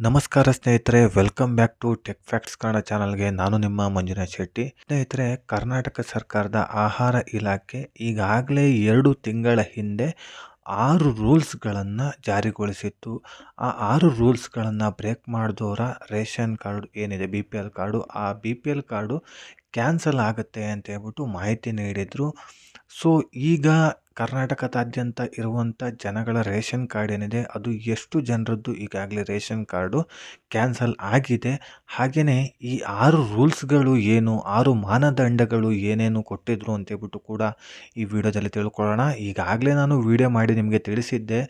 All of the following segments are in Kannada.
ನಮಸ್ಕಾರ ಸ್ನೇಹಿತರೆ, welcome back to tech facts Kannada ಚಾನಲ್ಗೆ. ನಾನು ನಿಮ್ಮ ಮಂಜುನಾಥ್ ಶೆಟ್ಟಿ. ಸ್ನೇಹಿತರೆ, ಕರ್ನಾಟಕ ಸರ್ಕಾರದ ಆಹಾರ ಇಲಾಖೆ ಈಗಾಗಲೇ 2 ತಿಂಗಳ ಹಿಂದೆ 6 ರೂಲ್ಸ್ಗಳನ್ನು ಜಾರಿಗೊಳಿಸಿತ್ತು. ಆ 6 ರೂಲ್ಸ್ಗಳನ್ನು ಬ್ರೇಕ್ ಮಾಡಿದವರ ರೇಷನ್ ಕಾರ್ಡ್ ಏನಿದೆ, BPL ಕಾರ್ಡು, ಆ BPL ಕಾರ್ಡು ಕ್ಯಾನ್ಸಲ್ ಆಗುತ್ತೆ ಅಂತ ಹೇಳ್ಬಿಟ್ಟು ಮಾಹಿತಿ ನೀಡಿದರು. ಸೊ ಈಗ ಕರ್ನಾಟಕದಾದ್ಯಂತ ಇರುವಂಥ ಜನಗಳ ರೇಷನ್ ಕಾರ್ಡ್ ಏನಿದೆ, ಅದು ಎಷ್ಟು ಜನರದ್ದು ಈಗಾಗಲೇ ರೇಷನ್ ಕಾರ್ಡು ಕ್ಯಾನ್ಸಲ್ ಆಗಿದೆ. ಹಾಗೆಯೇ ಈ 6 ರೂಲ್ಸ್ಗಳು ಏನು, 6 ಮಾನದಂಡಗಳು ಏನೇನು ಕೊಟ್ಟಿದ್ರು ಅಂತೇಳ್ಬಿಟ್ಟು ಕೂಡ ಈ ವಿಡಿಯೋದಲ್ಲಿ ತಿಳ್ಕೊಳ್ಳೋಣ. ಈಗಾಗಲೇ ನಾನು ವಿಡಿಯೋ ಮಾಡಿ ನಿಮಗೆ ತಿಳಿಸಿದ್ದೆ.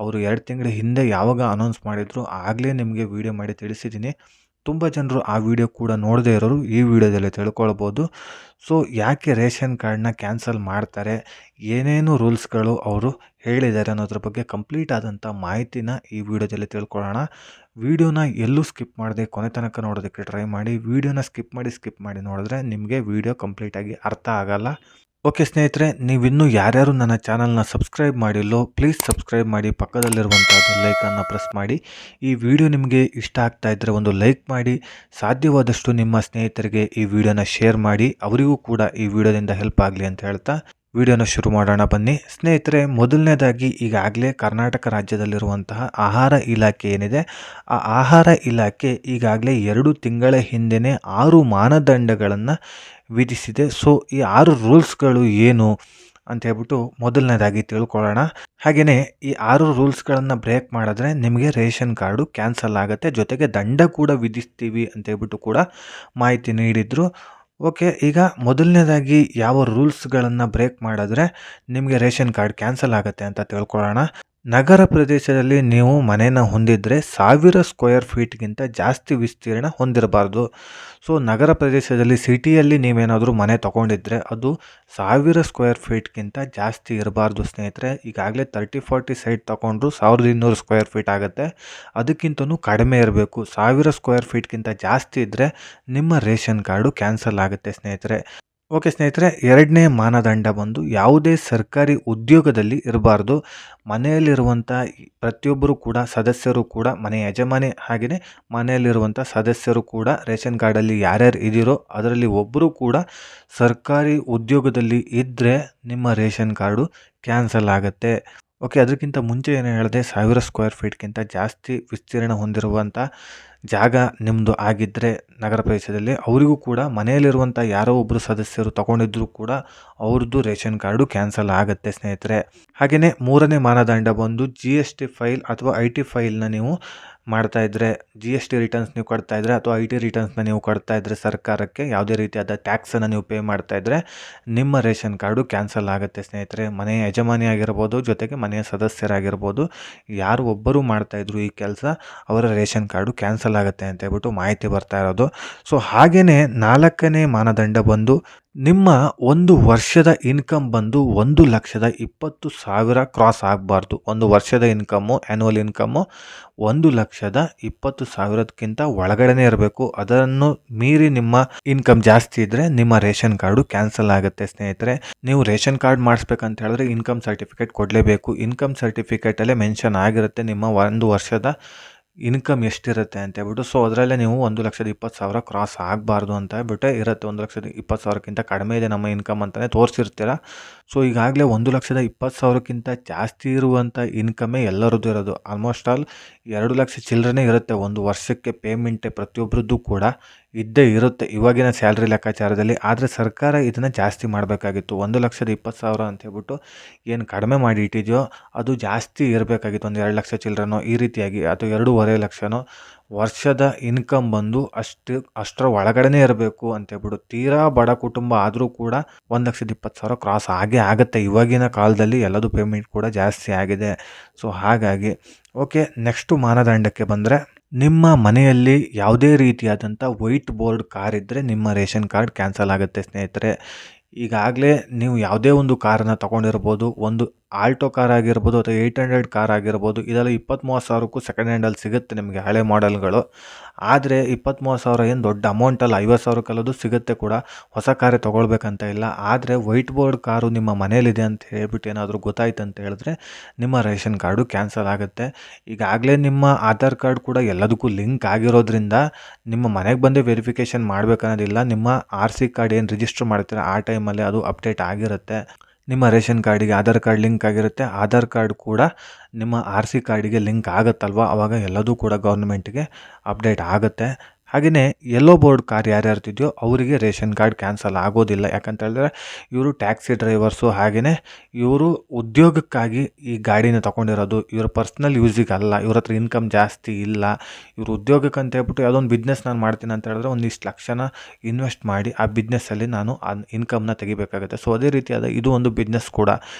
ಅವರು 2 ತಿಂಗಳ ಹಿಂದೆ ಯಾವಾಗ ಅನೌನ್ಸ್ ಮಾಡಿದ್ರು ಆಗಲೇ ನಿಮಗೆ ವಿಡಿಯೋ ಮಾಡಿ ತಿಳಿಸಿದ್ದೀನಿ. ತುಂಬ ಜನರು ಆ ವಿಡಿಯೋ ಕೂಡ ನೋಡದೇ ಇರೋರು ಈ ವಿಡಿಯೋದಲ್ಲಿ ತಿಳ್ಕೊಳ್ಬೋದು. ಸೊ ಯಾಕೆ ರೇಷನ್ ಕಾರ್ಡ್ನ ಕ್ಯಾನ್ಸಲ್ ಮಾಡ್ತಾರೆ, ಏನೇನು ರೂಲ್ಸ್ಗಳು ಅವರು ಹೇಳಿದ್ದಾರೆ ಅನ್ನೋದ್ರ ಬಗ್ಗೆ ಕಂಪ್ಲೀಟ್ ಆದಂಥ ಮಾಹಿತಿನ ಈ ವಿಡಿಯೋದಲ್ಲಿ ತಿಳ್ಕೊಳ್ಳೋಣ. ವಿಡಿಯೋನ ಎಲ್ಲೂ ಸ್ಕಿಪ್ ಮಾಡದೆ ಕೊನೆ ತನಕ ನೋಡೋದಕ್ಕೆ ಟ್ರೈ ಮಾಡಿ. ವಿಡಿಯೋನ ಸ್ಕಿಪ್ ಮಾಡಿ ನೋಡಿದ್ರೆ ನಿಮಗೆ ವಿಡಿಯೋ ಕಂಪ್ಲೀಟಾಗಿ ಅರ್ಥ ಆಗಲ್ಲ. ಓಕೆ ಸ್ನೇಹಿತರೆ, ನೀವಿನ್ನೂ ಯಾರ್ಯಾರು ನನ್ನ ಚಾನಲ್ನ ಸಬ್ಸ್ಕ್ರೈಬ್ ಮಾಡಿಲ್ಲೋ ಪ್ಲೀಸ್ ಸಬ್ಸ್ಕ್ರೈಬ್ ಮಾಡಿ, ಪಕ್ಕದಲ್ಲಿರುವಂಥ ಬೆಲ್ಲೈಕನ್ನ ಪ್ರೆಸ್ ಮಾಡಿ. ಈ ವಿಡಿಯೋ ನಿಮಗೆ ಇಷ್ಟ ಆಗ್ತಾ ಇದ್ದರೆ ಒಂದು ಲೈಕ್ ಮಾಡಿ, ಸಾಧ್ಯವಾದಷ್ಟು ನಿಮ್ಮ ಸ್ನೇಹಿತರಿಗೆ ಈ ವಿಡಿಯೋನ ಶೇರ್ ಮಾಡಿ, ಅವರಿಗೂ ಕೂಡ ಈ ವಿಡಿಯೋದಿಂದ ಹೆಲ್ಪ್ ಆಗಲಿ ಅಂತ ಹೇಳ್ತಾ ವಿಡಿಯೋನ ಶುರು ಮಾಡೋಣ ಬನ್ನಿ. ಸ್ನೇಹಿತರೆ, ಮೊದಲನೇದಾಗಿ ಈಗಾಗಲೇ ಕರ್ನಾಟಕ ರಾಜ್ಯದಲ್ಲಿರುವಂತಹ ಆಹಾರ ಇಲಾಖೆ ಏನಿದೆ, ಆ ಆಹಾರ ಇಲಾಖೆ ಈಗಾಗಲೇ 2 ತಿಂಗಳ ಹಿಂದೆಯೇ 6 ಮಾನದಂಡಗಳನ್ನು ವಿಧಿಸಿದೆ. ಸೊ ಈ 6 ರೂಲ್ಸ್ಗಳು ಏನು ಅಂತ ಹೇಳ್ಬಿಟ್ಟು ಮೊದಲನೇದಾಗಿ ತಿಳ್ಕೊಳ್ಳೋಣ. ಹಾಗೆಯೇ ಈ 6 ರೂಲ್ಸ್ಗಳನ್ನು ಬ್ರೇಕ್ ಮಾಡಿದ್ರೆ ನಿಮಗೆ ರೇಷನ್ ಕಾರ್ಡು ಕ್ಯಾನ್ಸಲ್ ಆಗುತ್ತೆ, ಜೊತೆಗೆ ದಂಡ ಕೂಡ ವಿಧಿಸ್ತೀವಿ ಅಂತ ಹೇಳ್ಬಿಟ್ಟು ಕೂಡ ಮಾಹಿತಿ ನೀಡಿದ್ರು. ಓಕೆ, ಈಗ ಮೊದಲನೇದಾಗಿ ಯಾವ ರೂಲ್ಸ್ಗಳನ್ನು ಬ್ರೇಕ್ ಮಾಡಿದ್ರೆ ನಿಮಗೆ ರೇಷನ್ ಕಾರ್ಡ್ ಕ್ಯಾನ್ಸಲ್ ಆಗುತ್ತೆ ಅಂತ ತಿಳ್ಕೊಳ್ಳೋಣ. ನಗರ ಪ್ರದೇಶದಲ್ಲಿ ನೀವು ಮನೆಯನ್ನು ಹೊಂದಿದ್ರೆ 1000 ಸ್ಕ್ವೇರ್ ಫೀಟ್ಗಿಂತ ಜಾಸ್ತಿ ವಿಸ್ತೀರ್ಣ ಹೊಂದಿರಬಾರ್ದು. ಸೊ ನಗರ ಪ್ರದೇಶದಲ್ಲಿ ಸಿಟಿಯಲ್ಲಿ ನೀವೇನಾದರೂ ಮನೆ ತೊಗೊಂಡಿದ್ರೆ ಅದು 1000 ಸ್ಕ್ವೇರ್ ಫೀಟ್ಗಿಂತ ಜಾಸ್ತಿ ಇರಬಾರ್ದು ಸ್ನೇಹಿತರೆ. ಈಗಾಗಲೇ 30-40 ಸೈಟ್ ತೊಗೊಂಡ್ರು 1200 ಸ್ಕ್ವೇರ್ ಫೀಟ್ ಆಗುತ್ತೆ, ಅದಕ್ಕಿಂತಲೂ ಕಡಿಮೆ ಇರಬೇಕು. 1000 ಸ್ಕ್ವೇರ್ ಫೀಟ್ಗಿಂತ ಜಾಸ್ತಿ ಇದ್ದರೆ ನಿಮ್ಮ ರೇಷನ್ ಕಾರ್ಡು ಕ್ಯಾನ್ಸಲ್ ಆಗುತ್ತೆ ಸ್ನೇಹಿತರೆ. ಓಕೆ ಸ್ನೇಹಿತರೆ, 2ನೇ ಮಾನದಂಡ ಬಂದು ಯಾವುದೇ ಸರ್ಕಾರಿ ಉದ್ಯೋಗದಲ್ಲಿ ಇರಬಾರ್ದು. ಮನೆಯಲ್ಲಿರುವಂಥ ಪ್ರತಿಯೊಬ್ಬರು ಕೂಡ ಸದಸ್ಯರು ಕೂಡ, ಮನೆ ಯಜಮಾನಿ ಹಾಗೆಯೇ ಮನೆಯಲ್ಲಿರುವಂಥ ಸದಸ್ಯರು ಕೂಡ ರೇಷನ್ ಕಾರ್ಡಲ್ಲಿ ಯಾರ್ಯಾರು ಇದ್ದೀರೋ ಅದರಲ್ಲಿ ಒಬ್ಬರು ಕೂಡ ಸರ್ಕಾರಿ ಉದ್ಯೋಗದಲ್ಲಿ ಇದ್ದರೆ ನಿಮ್ಮ ರೇಷನ್ ಕಾರ್ಡು ಕ್ಯಾನ್ಸಲ್ ಆಗುತ್ತೆ. ಓಕೆ, ಅದಕ್ಕಿಂತ ಮುಂಚೆ ಏನು ಹೇಳಿದೆ, 1000 ಸ್ಕ್ವೇರ್ ಫೀಟ್ಗಿಂತ ಜಾಸ್ತಿ ವಿಸ್ತೀರ್ಣ ಹೊಂದಿರುವಂಥ ಜಾಗ ನಿಮ್ಮದು ಆಗಿದ್ದರೆ ನಗರ ಪ್ರದೇಶದಲ್ಲಿ, ಅವರಿಗೂ ಕೂಡ ಮನೆಯಲ್ಲಿರುವಂಥ ಯಾರೋ ಒಬ್ಬರು ಸದಸ್ಯರು ತಗೊಂಡಿದ್ದರೂ ಕೂಡ ಅವ್ರದ್ದು ರೇಷನ್ ಕಾರ್ಡು ಕ್ಯಾನ್ಸಲ್ ಆಗುತ್ತೆ ಸ್ನೇಹಿತರೆ. ಹಾಗೆಯೇ 3ನೇ ಮಾನದಂಡ ಬಂದು GST ಫೈಲ್ ಅಥವಾ IT ಫೈಲ್ನ ನೀವು ಮಾಡ್ತಾ ಇದ್ದರೆ, GST ರಿಟರ್ನ್ಸ್ ನೀವು ಕೊಡ್ತಾ ಇದ್ದರೆ ಅಥವಾ IT ರಿಟರ್ನ್ಸ್ನ ನೀವು ಕೊಡ್ತಾ ಇದ್ದರೆ ಸರ್ಕಾರಕ್ಕೆ, ಯಾವುದೇ ರೀತಿಯಾದ ಟ್ಯಾಕ್ಸನ್ನು ನೀವು ಪೇ ಮಾಡ್ತಾ ಇದ್ದರೆ ನಿಮ್ಮ ರೇಷನ್ ಕಾರ್ಡು ಕ್ಯಾನ್ಸಲ್ ಆಗುತ್ತೆ ಸ್ನೇಹಿತರೆ. ಮನೆಯ ಯಜಮಾನಿ ಆಗಿರ್ಬೋದು, ಜೊತೆಗೆ ಮನೆಯ ಸದಸ್ಯರಾಗಿರ್ಬೋದು, ಯಾರು ಒಬ್ಬರು ಮಾಡ್ತಾಯಿದ್ರು ಈ ಕೆಲಸ, ಅವರ ರೇಷನ್ ಕಾರ್ಡು ಕ್ಯಾನ್ಸಲ್ ಆಗುತ್ತೆ ಅಂತ ಹೇಳ್ಬಿಟ್ಟು ಮಾಹಿತಿ ಬರ್ತಾ ಇರೋದು. ಸೊ ಹಾಗೆಯೇ 4ನೇ ಮಾನದಂಡ ಬಂದು ನಿಮ್ಮ 1 ವರ್ಷದ ಇನ್ಕಮ್ ಬಂದು 1,20,000 ಕ್ರಾಸ್ ಆಗಬಾರ್ದು. 1 ವರ್ಷದ ಇನ್ಕಮ್ಮು, ಆ್ಯನ್ಯುವಲ್ ಇನ್ಕಮ್ಮು 1,20,000ಕ್ಕಿಂತ ಒಳಗಡೆನೇ ಇರಬೇಕು. ಅದನ್ನು ಮೀರಿ ನಿಮ್ಮ ಇನ್ಕಮ್ ಜಾಸ್ತಿ ಇದ್ದರೆ ನಿಮ್ಮ ರೇಷನ್ ಕಾರ್ಡು ಕ್ಯಾನ್ಸಲ್ ಆಗುತ್ತೆ ಸ್ನೇಹಿತರೆ. ನೀವು ರೇಷನ್ ಕಾರ್ಡ್ ಮಾಡಿಸ್ಬೇಕಂತ ಹೇಳಿದ್ರೆ ಇನ್ಕಮ್ ಸರ್ಟಿಫಿಕೇಟ್ ಕೊಡಲೇಬೇಕು. ಇನ್ಕಮ್ ಸರ್ಟಿಫಿಕೇಟಲ್ಲೇ ಮೆನ್ಷನ್ ಆಗಿರುತ್ತೆ ನಿಮ್ಮ 1 ವರ್ಷದ ಇನ್ಕಮ್ ಎಷ್ಟಿರುತ್ತೆ ಅಂತ ಹೇಳ್ಬಿಟ್ಟು. ಸೊ ಅದರಲ್ಲೇ ನೀವು 1,20,000 ಕ್ರಾಸ್ ಆಗಬಾರ್ದು ಅಂತ ಹೇಳ್ಬಿಟ್ಟೆ ಇರುತ್ತೆ. 1,20,000ಕ್ಕಿಂತ ಕಡಿಮೆ ಇದೆ ನಮ್ಮ ಇನ್ಕಮ್ ಅಂತಲೇ ತೋರಿಸಿರ್ತೀರ. ಸೊ ಈಗಾಗಲೇ 1,20,000ಕ್ಕಿಂತ ಜಾಸ್ತಿ ಇರುವಂಥ ಇನ್ಕಮ್ಮೇ ಎಲ್ಲರದ್ದು ಇರೋದು. ಆಲ್ಮೋಸ್ಟ್ ಆಲ್ 2 ಲಕ್ಷ ಚಿಲ್ಲರೆನೇ ಇರುತ್ತೆ ಒಂದು ವರ್ಷಕ್ಕೆ ಪೇಮೆಂಟೇ ಪ್ರತಿಯೊಬ್ಬರದ್ದು ಕೂಡ ಇದ್ದೇ ಇರುತ್ತೆ ಇವಾಗಿನ ಸ್ಯಾಲ್ರಿ ಲೆಕ್ಕಾಚಾರದಲ್ಲಿ. ಆದರೆ ಸರ್ಕಾರ ಇದನ್ನು ಜಾಸ್ತಿ ಮಾಡಬೇಕಾಗಿತ್ತು. 1,20,000 ಅಂತ ಹೇಳ್ಬಿಟ್ಟು ಏನು ಕಡಿಮೆ ಮಾಡಿ ಇಟ್ಟಿದೆಯೋ ಅದು ಜಾಸ್ತಿ ಇರಬೇಕಾಗಿತ್ತು. ಒಂದು 2 ಲಕ್ಷ ಚಿಲ್ಲರೆನೋ ಈ ರೀತಿಯಾಗಿ, ಅಥವಾ 2.5 ಲಕ್ಷನೋ ವರ್ಷದ ಇನ್ಕಮ್ ಬಂದು ಅಷ್ಟರ ಒಳಗಡೆನೇ ಇರಬೇಕು ಅಂತೇಳ್ಬಿಟ್ಟು. ತೀರಾ ಬಡ ಕುಟುಂಬ ಆದರೂ ಕೂಡ 1,20,000 ಕ್ರಾಸ್ ಆಗೇ ಆಗುತ್ತೆ. ಇವಾಗಿನ ಕಾಲದಲ್ಲಿ ಎಲ್ಲದೂ ಪೇಮೆಂಟ್ ಕೂಡ ಜಾಸ್ತಿ ಆಗಿದೆ. ಸೊ ಹಾಗಾಗಿ ಓಕೆ, ನೆಕ್ಸ್ಟು ಮಾನದಂಡಕ್ಕೆ ಬಂದರೆ, ನಿಮ್ಮ ಮನೆಯಲ್ಲಿ ಯಾವುದೇ ರೀತಿಯಾದಂಥ ವೈಟ್ ಬೋರ್ಡ್ ಕಾರ್ ಇದ್ದರೆ ನಿಮ್ಮ ರೇಷನ್ ಕಾರ್ಡ್ ಕ್ಯಾನ್ಸಲ್ ಆಗುತ್ತೆ ಸ್ನೇಹಿತರೆ. ಈಗಾಗಲೇ ನೀವು ಯಾವುದೇ ಒಂದು ಕಾರನ್ನು ತೊಗೊಂಡಿರ್ಬೋದು, ಒಂದು ಆಲ್ಟೋ ಕಾರ್ ಆಗಿರ್ಬೋದು ಅಥವಾ 800 ಕಾರ್ ಆಗಿರ್ಬೋದು, ಇದೆಲ್ಲ 20-30 ಸಾವಿರಕ್ಕೂ ಸೆಕೆಂಡ್ ಹ್ಯಾಂಡಲ್ಲಿ ಸಿಗುತ್ತೆ ನಿಮಗೆ ಹಳೆ ಮಾಡೆಲ್ಗಳು. ಆದರೆ 20-30 ಏನು ದೊಡ್ಡ ಅಮೌಂಟಲ್ಲ, 50,000ಕ್ಕೆಲ್ಲದು ಸಿಗುತ್ತೆ ಕೂಡ. ಹೊಸ ಕಾರೇ ತೊಗೊಳ್ಬೇಕಂತ ಇಲ್ಲ. ಆದರೆ ವೈಟ್ ಬೋರ್ಡ್ ಕಾರು ನಿಮ್ಮ ಮನೇಲಿದೆ ಅಂತ ಹೇಳ್ಬಿಟ್ಟು ಏನಾದರೂ ಗೊತ್ತಾಯ್ತು ಅಂತ ಹೇಳಿದ್ರೆ ನಿಮ್ಮ ರೇಷನ್ ಕಾರ್ಡು ಕ್ಯಾನ್ಸಲ್ ಆಗುತ್ತೆ. ಈಗಾಗಲೇ ನಿಮ್ಮ ಆಧಾರ್ ಕಾರ್ಡ್ ಕೂಡ ಎಲ್ಲದಕ್ಕೂ ಲಿಂಕ್ ಆಗಿರೋದ್ರಿಂದ ನಿಮ್ಮ ಮನೆಗೆ ಬಂದೇ ವೆರಿಫಿಕೇಷನ್ ಮಾಡಬೇಕನ್ನೋದಿಲ್ಲ. ನಿಮ್ಮ RC ಕಾರ್ಡ್ ಏನು ರಿಜಿಸ್ಟರ್ ಮಾಡ್ತೀರ ಆ ಟೈಮಲ್ಲಿ ಅದು ಅಪ್ಡೇಟ್ ಆಗಿರುತ್ತೆ. ನಿಮ್ಮ ರೇಷನ್ ಕಾರ್ಡಿಗೆ ಆಧಾರ್ ಕಾರ್ಡ್ ಲಿಂಕ್ ಆಗಿರುತ್ತೆ. ಆಧಾರ್ ಕಾರ್ಡ್ ಕೂಡ ನಿಮ್ಮ RC ಕಾರ್ಡಿಗೆ ಲಿಂಕ್ ಆಗುತ್ತಲ್ವ, ಆವಾಗ ಎಲ್ಲದೂ ಕೂಡ ಗೌರ್ಮೆಂಟ್ಗೆ ಅಪ್ಡೇಟ್ ಆಗುತ್ತೆ. ಹಾಗೆಯೇ ಯೆಲ್ಲೋ ಬೋರ್ಡ್ ಕಾರ್ ಯಾರ್ಯಾರ್ದಿದೆಯೋ ಅವರಿಗೆ ರೇಷನ್ ಕಾರ್ಡ್ ಕ್ಯಾನ್ಸಲ್ ಆಗೋದಿಲ್ಲ. ಯಾಕಂತ ಹೇಳಿದ್ರೆ ಇವರು ಟ್ಯಾಕ್ಸಿ ಡ್ರೈವರ್ಸು, ಹಾಗೆಯೇ ಇವರು ಉದ್ಯೋಗಕ್ಕಾಗಿ ಈ ಗಾಡಿನ ತೊಗೊಂಡಿರೋದು, ಇವರ ಪರ್ಸ್ನಲ್ ಯೂಸಿಗೆ ಅಲ್ಲ. ಇವ್ರ ಹತ್ರ ಇನ್ಕಮ್ ಜಾಸ್ತಿ ಇಲ್ಲ. ಇವರು ಉದ್ಯೋಗಕ್ಕೆ ಅಂತ ಹೇಳ್ಬಿಟ್ಟು ಯಾವುದೋ ಒಂದು ಬಿಸ್ನೆಸ್ ನಾನು ಮಾಡ್ತೀನಿ ಅಂತ ಹೇಳಿದ್ರೆ ಒಂದಿಷ್ಟು ಲಕ್ಷನ ಇನ್ವೆಸ್ಟ್ ಮಾಡಿ ಆ ಬಿಸ್ನೆಸ್ಸಲ್ಲಿ ನಾನು ಆ ಇನ್ಕಮ್ನ ತೆಗಿಬೇಕಾಗುತ್ತೆ. ಸೊ ಅದೇ ರೀತಿಯಾದ ಇದು ಒಂದು ಬಿಸ್ನೆಸ್ ಕೂಡ.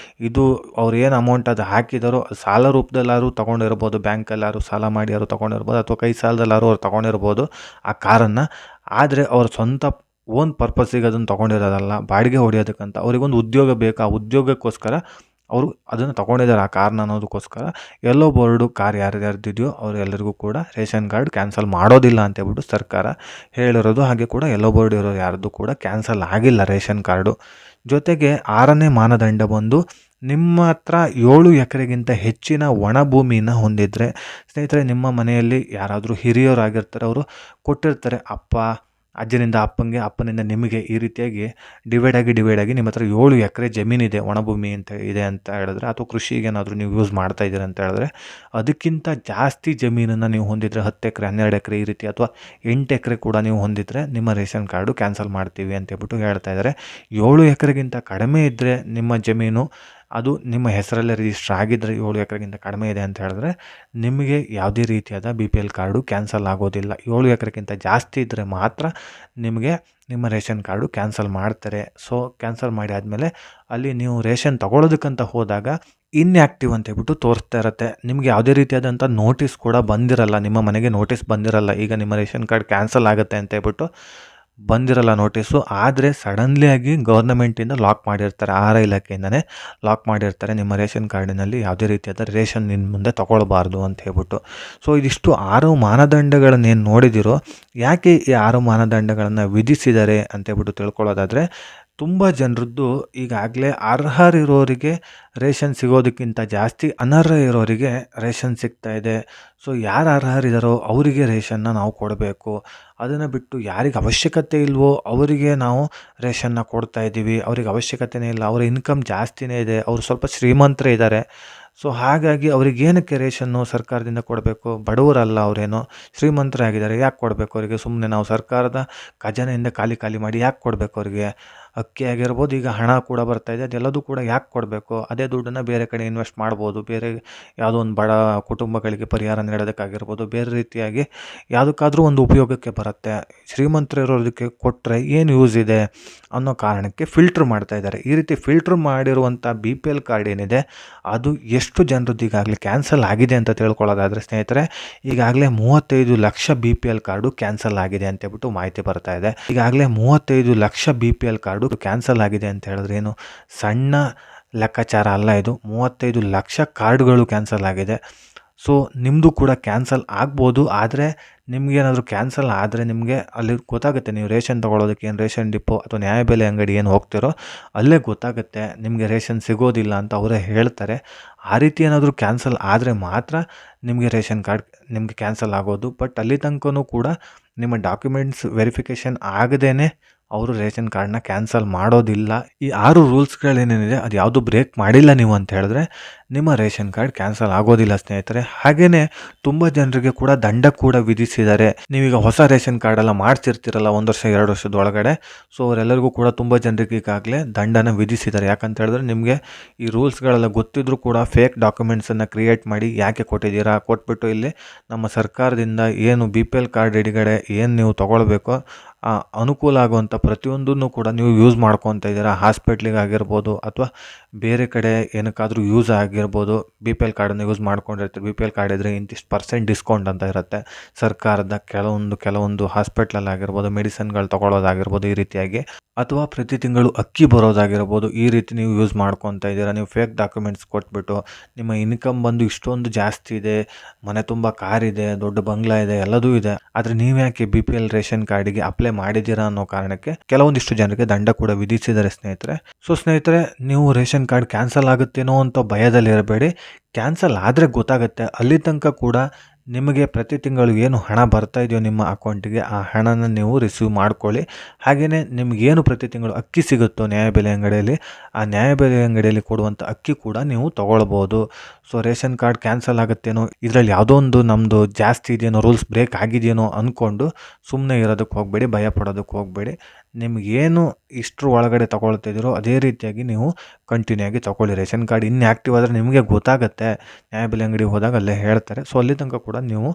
ಇದು ಅವ್ರು ಏನು ಅಮೌಂಟ್ ಅದು ಹಾಕಿದಾರೋ ಸಾಲ ರೂಪದಲ್ಲಾದ್ರು ತೊಗೊಂಡಿರ್ಬೋದು, ಬ್ಯಾಂಕಲ್ಲಾದ್ರು ಸಾಲ ಮಾಡಿ ಯಾರು ತೊಗೊಂಡಿರ್ಬೋದು, ಅಥವಾ ಕೈ ಸಾಲದಲ್ಲಾದ್ರು ಅವ್ರು ತೊಗೊಂಡಿರ್ಬೋದು ಆ ಕಾರನ್ನು. ಆದರೆ ಅವ್ರ ಸ್ವಂತ ಓನ್ ಪರ್ಪಸ್ಸಿಗೆ ಅದನ್ನು ತೊಗೊಂಡಿರೋದಲ್ಲ, ಬಾಡಿಗೆ ಹೊಡೆಯೋದಕ್ಕಂತ. ಅವರಿಗೊಂದು ಉದ್ಯೋಗ ಬೇಕು, ಆ ಉದ್ಯೋಗಕ್ಕೋಸ್ಕರ ಅವರು ಅದನ್ನು ತೊಗೊಂಡಿದ್ದಾರೆ ಆ ಕಾರ್ನ ಅನ್ನೋದಕ್ಕೋಸ್ಕರ. ಯೆಲ್ಲೋ ಬೋರ್ಡು ಕಾರ್ ಯಾರ್ಯಾರ್ದಿದೆಯೋ ಅವರೆಲ್ಲರಿಗೂ ಕೂಡ ರೇಷನ್ ಕಾರ್ಡ್ ಕ್ಯಾನ್ಸಲ್ ಮಾಡೋದಿಲ್ಲ ಅಂತೇಳ್ಬಿಟ್ಟು ಸರ್ಕಾರ ಹೇಳಿರೋದು. ಹಾಗೆ ಕೂಡ ಯೆಲ್ಲೋ ಬೋರ್ಡ್ ಇರೋರು ಯಾರ್ದು ಕೂಡ ಕ್ಯಾನ್ಸಲ್ ಆಗಿಲ್ಲ ರೇಷನ್ ಕಾರ್ಡು. ಜೊತೆಗೆ 6ನೇ ಮಾನದಂಡ ಬಂದು ನಿಮ್ಮ ಹತ್ರ 7 ಎಕರೆಗಿಂತ ಹೆಚ್ಚಿನ ಒಣ ಭೂಮಿನ ಹೊಂದಿದ್ರೆ, ಸ್ನೇಹಿತರೆ ನಿಮ್ಮ ಮನೆಯಲ್ಲಿ ಯಾರಾದರೂ ಹಿರಿಯರಾಗಿರ್ತಾರೆ, ಅವರು ಕೊಟ್ಟಿರ್ತಾರೆ ಅಜ್ಜನಿಂದ ಅಪ್ಪನಿಗೆ, ಅಪ್ಪನಿಂದ ನಿಮಗೆ, ಈ ರೀತಿಯಾಗಿ ಡಿವೈಡ್ ಆಗಿ ನಿಮ್ಮ ಹತ್ರ 7 ಎಕರೆ ಜಮೀನಿದೆ, ಒಣಭೂಮಿ ಅಂತ ಇದೆ ಅಂತ ಹೇಳಿದ್ರೆ, ಅಥವಾ ಕೃಷಿಗೆ ಏನಾದರೂ ನೀವು ಯೂಸ್ ಮಾಡ್ತಾ ಇದ್ದೀರ ಅಂತ ಹೇಳಿದ್ರೆ, ಅದಕ್ಕಿಂತ ಜಾಸ್ತಿ ಜಮೀನನ್ನು ನೀವು ಹೊಂದಿದ್ರೆ 10 ಎಕರೆ 12 ಎಕರೆ ಈ ರೀತಿ, ಅಥವಾ 8 ಎಕರೆ ಕೂಡ ನೀವು ಹೊಂದಿದ್ರೆ ನಿಮ್ಮ ರೇಷನ್ ಕಾರ್ಡು ಕ್ಯಾನ್ಸಲ್ ಮಾಡ್ತೀವಿ ಅಂತೇಳ್ಬಿಟ್ಟು ಹೇಳ್ತಾ ಇದ್ದಾರೆ. 7 ಎಕರೆಗಿಂತ ಕಡಿಮೆ ಇದ್ದರೆ ನಿಮ್ಮ ಜಮೀನು ಅದು ನಿಮ್ಮ ಹೆಸರಲ್ಲೇ ರಿಜಿಸ್ಟರ್ ಆಗಿದ್ದರೆ 7 ಎಕರೆಗಿಂತ ಕಡಿಮೆ ಇದೆ ಅಂತ ಹೇಳಿದ್ರೆ ನಿಮಗೆ ಯಾವುದೇ ರೀತಿಯಾದ BPL ಕಾರ್ಡು ಕ್ಯಾನ್ಸಲ್ ಆಗೋದಿಲ್ಲ. 7 ಎಕರೆಗಿಂತ ಜಾಸ್ತಿ ಇದ್ದರೆ ಮಾತ್ರ ನಿಮಗೆ ನಿಮ್ಮ ರೇಷನ್ ಕಾರ್ಡು ಕ್ಯಾನ್ಸಲ್ ಮಾಡ್ತಾರೆ. ಸೊ ಕ್ಯಾನ್ಸಲ್ ಮಾಡಿ ಆದಮೇಲೆ ಅಲ್ಲಿ ನೀವು ರೇಷನ್ ತೊಗೊಳೋದಕ್ಕಂತ ಹೋದಾಗ ಇನ್ಯಾಕ್ಟಿವ್ ಅಂತ ಹೇಳ್ಬಿಟ್ಟು ತೋರಿಸ್ತಾ ಇರುತ್ತೆ. ನಿಮಗೆ ಯಾವುದೇ ರೀತಿಯಾದಂಥ ನೋಟಿಸ್ ಕೂಡ ಬಂದಿರಲ್ಲ, ನಿಮ್ಮ ಮನೆಗೆ ನೋಟಿಸ್ ಬಂದಿರಲ್ಲ, ಈಗ ನಿಮ್ಮ ರೇಷನ್ ಕಾರ್ಡ್ ಕ್ಯಾನ್ಸಲ್ ಆಗುತ್ತೆ ಅಂತ ಹೇಳ್ಬಿಟ್ಟು ಬಂದಿರಲ್ಲ ನೋಟಿಸು. ಆದರೆ ಸಡನ್ಲಿಯಾಗಿ ಗೌರ್ನಮೆಂಟಿಂದ ಲಾಕ್ ಮಾಡಿರ್ತಾರೆ, ಆಹಾರ ಇಲಾಖೆಯಿಂದನೇ ಲಾಕ್ ಮಾಡಿರ್ತಾರೆ, ನಿಮ್ಮ ರೇಷನ್ ಕಾರ್ಡಿನಲ್ಲಿ ಯಾವುದೇ ರೀತಿಯಾದ ರೇಷನ್ ಇನ್ನು ಮುಂದೆ ತೊಗೊಳ್ಬಾರ್ದು ಅಂತ ಹೇಳ್ಬಿಟ್ಟು. ಸೊ ಇದಿಷ್ಟು 6 ಮಾನದಂಡಗಳನ್ನೇನು ನೋಡಿದಿರೋ, ಯಾಕೆ ಈ 6 ಮಾನದಂಡಗಳನ್ನು ವಿಧಿಸಿದ್ದಾರೆ ಅಂತೇಳ್ಬಿಟ್ಟು ತಿಳ್ಕೊಳ್ಳೋದಾದರೆ, ತುಂಬ ಜನರದ್ದು ಈಗಾಗಲೇ ಅರ್ಹರಿರೋರಿಗೆ ರೇಷನ್ ಸಿಗೋದಕ್ಕಿಂತ ಜಾಸ್ತಿ ಅನರ್ಹ ಇರೋರಿಗೆ ರೇಷನ್ ಸಿಗ್ತಾ ಇದೆ. ಸೊ ಯಾರು ಅರ್ಹರಿದ್ದಾರೋ ಅವರಿಗೆ ರೇಷನ್ನ ನಾವು ಕೊಡಬೇಕು. ಅದನ್ನು ಬಿಟ್ಟು ಯಾರಿಗೆ ಅವಶ್ಯಕತೆ ಇಲ್ವೋ ಅವರಿಗೆ ನಾವು ರೇಷನ್ನ ಕೊಡ್ತಾ ಇದ್ದೀವಿ. ಅವ್ರಿಗೆ ಅವಶ್ಯಕತೆಯೇ ಇಲ್ಲ, ಅವರ ಇನ್ಕಮ್ ಜಾಸ್ತಿನೇ ಇದೆ, ಅವರು ಸ್ವಲ್ಪ ಶ್ರೀಮಂತರೇ ಇದ್ದಾರೆ. ಸೊ ಹಾಗಾಗಿ ಅವ್ರಿಗೇನಕ್ಕೆ ರೇಷನ್ನು ಸರ್ಕಾರದಿಂದ ಕೊಡಬೇಕು? ಬಡವರಲ್ಲ ಅವರೇನೋ, ಶ್ರೀಮಂತರೇ ಆಗಿದ್ದಾರೆ, ಯಾಕೆ ಕೊಡಬೇಕು ಅವರಿಗೆ? ಸುಮ್ಮನೆ ನಾವು ಸರ್ಕಾರದ ಖಜಾನೆಯಿಂದ ಖಾಲಿ ಮಾಡಿ ಯಾಕೆ ಕೊಡಬೇಕು ಅವರಿಗೆ? ಅಕ್ಕಿ ಆಗಿರ್ಬೋದು, ಈಗ ಹಣ ಕೂಡ ಬರ್ತಾಯಿದೆ, ಅದೆಲ್ಲದೂ ಕೂಡ ಯಾಕೆ ಕೊಡಬೇಕು? ಅದೇ ದುಡ್ಡನ್ನು ಬೇರೆ ಕಡೆ ಇನ್ವೆಸ್ಟ್ ಮಾಡ್ಬೋದು, ಬೇರೆ ಯಾವುದೋ ಒಂದು ಬಡ ಕುಟುಂಬಗಳಿಗೆ ಪರಿಹಾರ ನೀಡೋದಕ್ಕಾಗಿರ್ಬೋದು, ಬೇರೆ ರೀತಿಯಾಗಿ ಯಾವುದಕ್ಕಾದ್ರೂ ಒಂದು ಉಪಯೋಗಕ್ಕೆ ಬರುತ್ತೆ. ಶ್ರೀಮಂತರು ಇರೋದಕ್ಕೆ ಕೊಟ್ಟರೆ ಏನು ಯೂಸ್ ಇದೆ ಅನ್ನೋ ಕಾರಣಕ್ಕೆ ಫಿಲ್ಟ್ರ್ ಮಾಡ್ತಾಯಿದ್ದಾರೆ. ಈ ರೀತಿ ಫಿಲ್ಟ್ರ್ ಮಾಡಿರುವಂಥ BPL ಕಾರ್ಡ್ ಏನಿದೆ ಅದು ಎಷ್ಟು ಜನರದ್ದು ಈಗಾಗಲೇ ಕ್ಯಾನ್ಸಲ್ ಆಗಿದೆ ಅಂತ ತಿಳ್ಕೊಳ್ಳೋದಾದರೆ ಸ್ನೇಹಿತರೆ, ಈಗಾಗಲೇ 35 ಲಕ್ಷ BPL ಕಾರ್ಡು ಕ್ಯಾನ್ಸಲ್ ಆಗಿದೆ ಅಂತೇಳ್ಬಿಟ್ಟು ಮಾಹಿತಿ ಬರ್ತಾ ಇದೆ. ಈಗಾಗಲೇ 35 ಲಕ್ಷ BPL ಕಾರ್ಡು ಕ್ಯಾನ್ಸಲ್ ಆಗಿದೆ ಅಂತ ಹೇಳಿದ್ರೆ ಏನು ಸಣ್ಣ ಲೆಕ್ಕಾಚಾರ ಅಲ್ಲ ಇದು. 35 ಲಕ್ಷ ಕಾರ್ಡ್ಗಳು ಕ್ಯಾನ್ಸಲ್ ಆಗಿದೆ. ಸೊ ನಿಮ್ಮದು ಕೂಡ ಕ್ಯಾನ್ಸಲ್ ಆಗ್ಬೋದು. ಆದರೆ ನಿಮಗೇನಾದರೂ ಕ್ಯಾನ್ಸಲ್ ಆದರೆ ನಿಮಗೆ ಅಲ್ಲಿ ಗೊತ್ತಾಗುತ್ತೆ, ನೀವು ರೇಷನ್ ತೊಗೊಳೋದಕ್ಕೆ ಏನು ರೇಷನ್ ಡಿಪೋ ಅಥವಾ ನ್ಯಾಯಬೆಲೆ ಅಂಗಡಿ ಏನು ಹೋಗ್ತಿರೋ ಅಲ್ಲೇ ಗೊತ್ತಾಗುತ್ತೆ ನಿಮಗೆ ರೇಷನ್ ಸಿಗೋದಿಲ್ಲ ಅಂತ ಅವರೇ ಹೇಳ್ತಾರೆ. ಆ ರೀತಿ ಏನಾದರೂ ಕ್ಯಾನ್ಸಲ್ ಆದರೆ ಮಾತ್ರ ನಿಮಗೆ ರೇಷನ್ ಕಾರ್ಡ್ ನಿಮಗೆ ಕ್ಯಾನ್ಸಲ್ ಆಗೋದು. ಬಟ್ ಅಲ್ಲಿ ತನಕನೂ ಕೂಡ ನಿಮ್ಮ ಡಾಕ್ಯುಮೆಂಟ್ಸ್ ವೆರಿಫಿಕೇಷನ್ ಆಗದೇ ಅವರು ರೇಷನ್ ಕಾರ್ಡ್ನ ಕ್ಯಾನ್ಸಲ್ ಮಾಡೋದಿಲ್ಲ. ಈ 6 ರೂಲ್ಸ್ಗಳೇನೇನಿದೆ ಅದು ಯಾವುದು ಬ್ರೇಕ್ ಮಾಡಿಲ್ಲ ನೀವು ಅಂತ ಹೇಳಿದ್ರೆ ನಿಮ್ಮ ರೇಷನ್ ಕಾರ್ಡ್ ಕ್ಯಾನ್ಸಲ್ ಆಗೋದಿಲ್ಲ ಸ್ನೇಹಿತರೆ. ಹಾಗೆಯೇ ತುಂಬ ಜನರಿಗೆ ಕೂಡ ದಂಡ ಕೂಡ ವಿಧಿಸಿದ್ದಾರೆ. ನೀವೀಗ ಹೊಸ ರೇಷನ್ ಕಾರ್ಡೆಲ್ಲ ಮಾಡಿಸಿರ್ತೀರಲ್ಲ 1 ವರ್ಷ 2 ವರ್ಷದೊಳಗಡೆ, ಸೊ ಅವರೆಲ್ಲರಿಗೂ ಕೂಡ ತುಂಬ ಜನರಿಗೆ ಈಗಾಗಲೇ ದಂಡನ ವಿಧಿಸಿದ್ದಾರೆ. ಯಾಕಂತ ಹೇಳಿದ್ರೆ ನಿಮಗೆ ಈ ರೂಲ್ಸ್ಗಳೆಲ್ಲ ಗೊತ್ತಿದ್ರೂ ಕೂಡ ಫೇಕ್ ಡಾಕ್ಯುಮೆಂಟ್ಸನ್ನು ಕ್ರಿಯೇಟ್ ಮಾಡಿ ಯಾಕೆ ಕೊಟ್ಟಿದ್ದೀರಾ, ಕೊಟ್ಬಿಟ್ಟು ಇಲ್ಲಿ ನಮ್ಮ ಸರ್ಕಾರದಿಂದ ಏನು BPL ಕಾರ್ಡ್ ಎಡಿಗಡೆ ಏನು ನೀವು ತೊಗೊಳ್ಬೇಕೋ ಅನುಕೂಲ ಆಗುವಂಥ ಪ್ರತಿಯೊಂದನ್ನು ಕೂಡ ನೀವು ಯೂಸ್ ಮಾಡ್ಕೊತಾ ಇದ್ದೀರಾ. ಹಾಸ್ಪಿಟ್ಲಿಗೆ ಆಗಿರ್ಬೋದು ಅಥವಾ ಬೇರೆ ಕಡೆ ಏನಕ್ಕಾದರೂ ಯೂಸ್ ಆಗಿರ್ಬೋದು. ಬಿ ಪಿ ಎಲ್ ಕಾರ್ಡನ್ನು ಯೂಸ್ ಮಾಡ್ಕೊಂಡಿರ್ತೀರಿ. ಬಿ ಪಿ ಎಲ್ ಕಾರ್ಡ್ ಇದ್ದರೆ ಇಂತಿಷ್ಟು % ಡಿಸ್ಕೌಂಟ್ ಅಂತ ಇರುತ್ತೆ. ಸರ್ಕಾರದ ಕೆಲವೊಂದು ಹಾಸ್ಪಿಟ್ಲಲ್ಲಿ ಆಗಿರ್ಬೋದು, ಮೆಡಿಸಿನ್ಗಳು ತೊಗೊಳ್ಳೋದಾಗಿರ್ಬೋದು, ಈ ರೀತಿಯಾಗಿ ಅಥವಾ ಪ್ರತಿ ತಿಂಗಳು ಅಕ್ಕಿ ಬರೋದಾಗಿರ್ಬೋದು, ಈ ರೀತಿ ನೀವು ಯೂಸ್ ಮಾಡ್ಕೊತಾ ಇದ್ದೀರಾ. ನೀವು ಫೇಕ್ ಡಾಕ್ಯುಮೆಂಟ್ಸ್ ಕೊಟ್ಬಿಟ್ಟು ನಿಮ್ಮ ಇನ್ಕಮ್ ಬಂದು ಇಷ್ಟೊಂದು ಜಾಸ್ತಿ ಇದೆ, ಮನೆ ತುಂಬ ಕಾರಿದೆ, ದೊಡ್ಡ ಬಂಗ್ಲಾ ಇದೆ, ಎಲ್ಲದೂ ಇದೆ, ಆದರೆ ನೀವು ಯಾಕೆ ಬಿ ಪಿ ಎಲ್ ರೇಷನ್ ಕಾರ್ಡಿಗೆ ಅಪ್ಲೈ ಮಾಡಿದ್ದೀರಾ ಅನ್ನೋ ಕಾರಣಕ್ಕೆ ಕೆಲವೊಂದಿಷ್ಟು ಜನರಿಗೆ ದಂಡ ಕೂಡ ವಿಧಿಸಿದ್ದಾರೆ ಸ್ನೇಹಿತರೆ. ಸೊ ಸ್ನೇಹಿತರೆ, ನೀವು ರೇಷನ್ ಕಾರ್ಡ್ ಕ್ಯಾನ್ಸಲ್ ಆಗುತ್ತೇನೋ ಅಂತ ಭಯದಲ್ಲಿ ಇರಬೇಡಿ. ಕ್ಯಾನ್ಸಲ್ ಆದರೆ ಗೊತ್ತಾಗುತ್ತೆ. ಅಲ್ಲಿ ತನಕ ಕೂಡ ನಿಮಗೆ ಪ್ರತಿ ತಿಂಗಳು ಏನು ಹಣ ಬರ್ತಾ ಇದೆಯೋ ನಿಮ್ಮ ಅಕೌಂಟಿಗೆ, ಆ ಹಣನ ನೀವು ರಿಸೀವ್ ಮಾಡ್ಕೊಳ್ಳಿ. ಹಾಗೆಯೇ ನಿಮಗೇನು ಪ್ರತಿ ತಿಂಗಳು ಅಕ್ಕಿ ಸಿಗುತ್ತೋ ನ್ಯಾಯಬೆಲೆ ಅಂಗಡಿಯಲ್ಲಿ, ಆ ನ್ಯಾಯಬೆಲೆ ಅಂಗಡಿಯಲ್ಲಿ ಕೊಡುವಂಥ ಅಕ್ಕಿ ಕೂಡ ನೀವು ತೊಗೊಳ್ಬೋದು. ಸೊ ರೇಷನ್ ಕಾರ್ಡ್ ಕ್ಯಾನ್ಸಲ್ ಆಗುತ್ತೇನೋ, ಇದರಲ್ಲಿ ಯಾವುದೋ ಒಂದು ನಮ್ಮದು ಜಾಸ್ತಿ ಇದೆಯೇನೋ, ರೂಲ್ಸ್ ಬ್ರೇಕ್ ಆಗಿದೆಯೇನೋ ಅಂದ್ಕೊಂಡು ಸುಮ್ಮನೆ ಇರೋದಕ್ಕೆ ಹೋಗಬೇಡಿ, ಭಯ ಪಡೋದಕ್ಕೆ ಹೋಗಬೇಡಿ. ನಿಮಗೇನು ಇಷ್ಟರ ಒಳಗಡೆ ತೊಗೊಳ್ತಾ ಇದ್ದೀರೋ ಅದೇ ರೀತಿಯಾಗಿ ನೀವು ಕಂಟಿನ್ಯೂ ಆಗಿ ತೊಗೊಳ್ಳಿ. ರೇಷನ್ ಕಾರ್ಡ್ ಇನ್ಆ್ಯಕ್ಟಿವ್ ಆದರೆ ನಿಮಗೆ ಗೊತ್ತಾಗುತ್ತೆ. ನ್ಯಾಯಬೆಲೆ ಅಂಗಡಿಗೆ ಹೋದಾಗ ಅಲ್ಲೇ ಹೇಳ್ತಾರೆ. ಸೊ ಅಲ್ಲಿ ತನಕ ಕೂಡ ನೀವು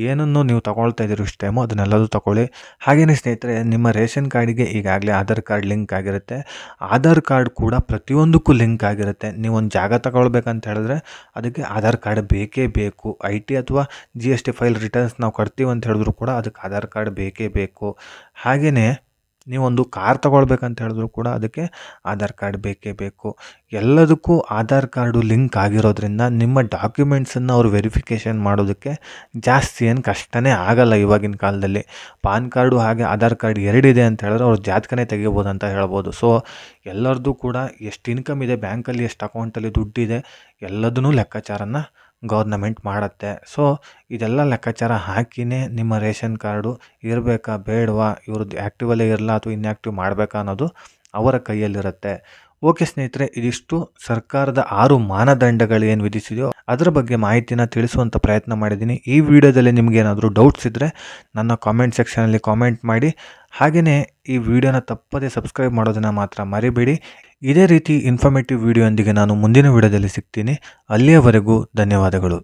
ಏನನ್ನು ನೀವು ತೊಗೊಳ್ತಾ ಇದ್ದೀರೋ ಇಷ್ಟು ಟೈಮು ಅದನ್ನೆಲ್ಲದೂ ತೊಗೊಳ್ಳಿ. ಹಾಗೆಯೇ ಸ್ನೇಹಿತರೆ, ನಿಮ್ಮ ರೇಷನ್ ಕಾರ್ಡಿಗೆ ಈಗಾಗಲೇ ಆಧಾರ್ ಕಾರ್ಡ್ ಲಿಂಕ್ ಆಗಿರುತ್ತೆ. ಆಧಾರ್ ಕಾರ್ಡ್ ಕೂಡ ಪ್ರತಿಯೊಂದಕ್ಕೂ ಲಿಂಕ್ ಆಗಿರುತ್ತೆ. ನೀವೊಂದು ಜಾಗ ತಗೊಳ್ಬೇಕಂತ ಹೇಳಿದ್ರೆ ಅದಕ್ಕೆ ಆಧಾರ್ ಕಾರ್ಡ್ ಬೇಕೇ ಬೇಕು. IT ಅಥವಾ GST ಫೈಲ್ ರಿಟರ್ನ್ಸ್ ನಾವು ಕಟ್ತೀವಿ ಅಂತ ಹೇಳಿದ್ರು ಕೂಡ ಅದಕ್ಕೆ ಆಧಾರ್ ಕಾರ್ಡ್ ಬೇಕೇ ಬೇಕು. ಹಾಗೆಯೇ ನೀವೊಂದು ಕಾರ್ ತೊಗೊಳ್ಬೇಕಂತ ಹೇಳಿದ್ರು ಕೂಡ ಅದಕ್ಕೆ ಆಧಾರ್ ಕಾರ್ಡ್ ಬೇಕೇ ಬೇಕು. ಎಲ್ಲದಕ್ಕೂ ಆಧಾರ್ ಕಾರ್ಡು ಲಿಂಕ್ ಆಗಿರೋದ್ರಿಂದ ನಿಮ್ಮ ಡಾಕ್ಯುಮೆಂಟ್ಸನ್ನು ಅವರು ವೆರಿಫಿಕೇಷನ್ ಮಾಡೋದಕ್ಕೆ ಜಾಸ್ತಿ ಏನು ಕಷ್ಟನೇ ಆಗಲ್ಲ ಇವಾಗಿನ ಕಾಲದಲ್ಲಿ. ಪಾನ್ ಕಾರ್ಡು ಹಾಗೆ ಆಧಾರ್ ಕಾರ್ಡ್ ಎರಡಿದೆ ಅಂತ ಹೇಳಿದ್ರೆ ಅವ್ರು ಜಾತಕನೇ ತೆಗಿಬೋದು ಅಂತ ಹೇಳ್ಬೋದು. ಸೊ ಎಲ್ಲರದ್ದು ಕೂಡ ಎಷ್ಟು ಇನ್ಕಮ್ ಇದೆ, ಬ್ಯಾಂಕಲ್ಲಿ ಎಷ್ಟು ಅಕೌಂಟಲ್ಲಿ ದುಡ್ಡಿದೆ, ಎಲ್ಲದನ್ನೂ ಲೆಕ್ಕಾಚಾರನ ಗೌರ್ನಮೆಂಟ್ ಮಾಡುತ್ತೆ. ಸೊ ಇದೆಲ್ಲ ಲೆಕ್ಕಾಚಾರ ಹಾಕಿಯೇ ನಿಮ್ಮ ರೇಷನ್ ಕಾರ್ಡು ಇರಬೇಕಾ ಬೇಡವಾ, ಇವ್ರದ್ದು ಆ್ಯಕ್ಟಿವಲ್ಲೇ ಇರಲ್ಲ ಅಥವಾ ಇನ್ಆ್ಯಕ್ಟಿವ್ ಮಾಡಬೇಕಾ ಅನ್ನೋದು ಅವರ ಕೈಯಲ್ಲಿರುತ್ತೆ. ಓಕೆ ಸ್ನೇಹಿತರೆ, ಇದಿಷ್ಟು ಸರ್ಕಾರದ 6 ಮಾನದಂಡಗಳು ಏನು ವಿಧಿಸಿದೆಯೋ ಅದರ ಬಗ್ಗೆ ಮಾಹಿತಿನ ತಿಳಿಸುವಂಥ ಪ್ರಯತ್ನ ಮಾಡಿದ್ದೀನಿ. ಈ ವಿಡಿಯೋದಲ್ಲಿ ನಿಮಗೇನಾದರೂ ಡೌಟ್ಸ್ ಇದ್ದರೆ ನನ್ನ ಕಾಮೆಂಟ್ ಸೆಕ್ಷನಲ್ಲಿ ಕಾಮೆಂಟ್ ಮಾಡಿ. ಹಾಗೆಯೇ ಈ ವಿಡಿಯೋನ ತಪ್ಪದೇ ಸಬ್ಸ್ಕ್ರೈಬ್ ಮಾಡೋದನ್ನು ಮಾತ್ರ ಮರಿಬೇಡಿ. ಇದೇ ರೀತಿ ಇನ್ಫಾರ್ಮೇಟಿವ್ ವಿಡಿಯೋಂದಿಗೆ ನಾನು ಮುಂದಿನ ವಿಡಿಯೋದಲ್ಲಿ ಸಿಗ್ತೀನಿ. ಅಲ್ಲಿಯವರೆಗೂ ಧನ್ಯವಾದಗಳು.